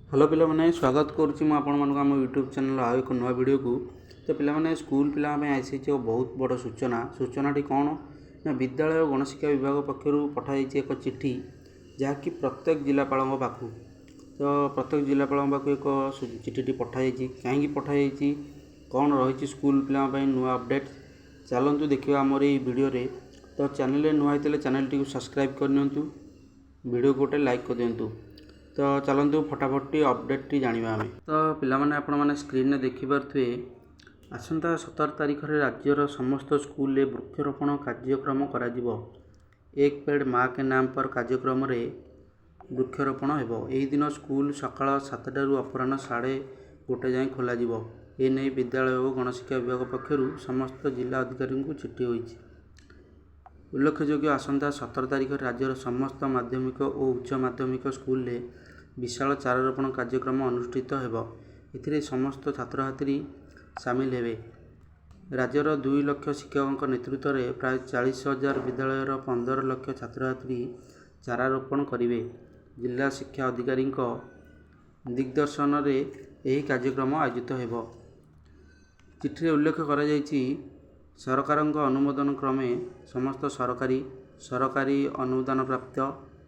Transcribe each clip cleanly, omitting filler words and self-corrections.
Hello पिलाने स्वागत करुच्ची आम यूट्यूब चैनल आउ एक नुआ वीडियो को। तो पिलाने स्कूल पिला आसी बहुत बड़ सूचनाटी कौन ना विद्यालय और गणशिक्षा विभाग पक्षर पठाई एक चिठी जहाँकि प्रत्येक जिलापाल पाखु। तो प्रत्येक जिलापाल पाखु एक चिठी पठाई कहीं पठाई कौन रही स्कूल पिला नुआ अपडेट चलतु देखा आमर ये वीडियो रे। तो चैनल नुआ होते चैनल टी सब्सक्राइब करनी वीडियो को गोटे लाइक कर दिंतु। तो चलतु फटाफट अपडेट जाना आम। तो पिलाने आपण मैंने स्क्रीन में देखिपे आसंता 17 तारिख में राज्यर समस्त स्कूल वृक्षरोपण कार्यक्रम करा एक पेड़ माँ के नाम पर कार्यक्रम रे वृक्षरोपण हो। यही दिन स्कूल सकाल 7टारू अपराह 1:30 जाए खोल नहीं विद्यालय और गणशिक्षा विभाग पक्षर समस्त जिला अधिकारी को चिठी होती। उल्लेखयोग्य आसंता 17 तारिख राज्यर समस्त माध्यमिक और उच्च माध्यमिक स्कूल विशाल चारारोपण कार्यक्रम अनुष्ठित हो। एथिरे समस्त छात्र छात्री सामिल हेबे। राज्यर 2 लाख शिक्षकों नेतृत्व में प्राय 40,000 विद्यालय 15 लाख छात्र छात्री चारारोपण करेंगे। जिला शिक्षा अधिकारी दिग्दर्शन में यह कार्यक्रम आयोजित हो। चिठी उल्लेख कर सरकार अनुमोदन क्रमे समस्त सरकारी अनुदान प्राप्त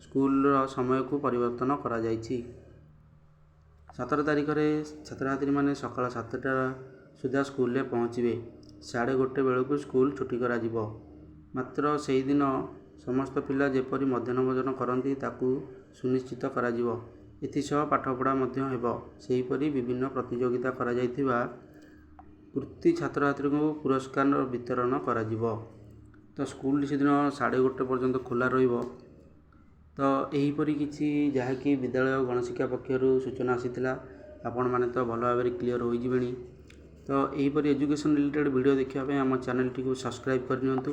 स्कूल समय को परिवर्तन करा 17 तारिख में छात्र छात्री मैंने सकाल 7टा सुधा स्कूल में पहुँचे। 1:30 बेलू स्कूल छुट्टी करा मात्र से दिन समस्त पिला जेपरी मध्याह्न भोजन करती ताकू सुनिश्चित करा एथिसह पाठपढ़ा सेहीपरि विभिन्न प्रतियोगिता करा कृति छात्र छात्री को पुरस्कार वितरण करा। तो स्कूल से दिन 1:30 पर्यंत खोला रहिबो। तो यहीपरि किसी जहाँकि विद्यालय और गणशिक्षा पक्षर सूचना आसीथिला आपण माने तो भल भाव क्लीयर हो जिवेनी। तो यहीपरि एजुकेशन रिलेटेड वीडियो देखा आम चैनल टी सब्सक्राइब करनियंतु।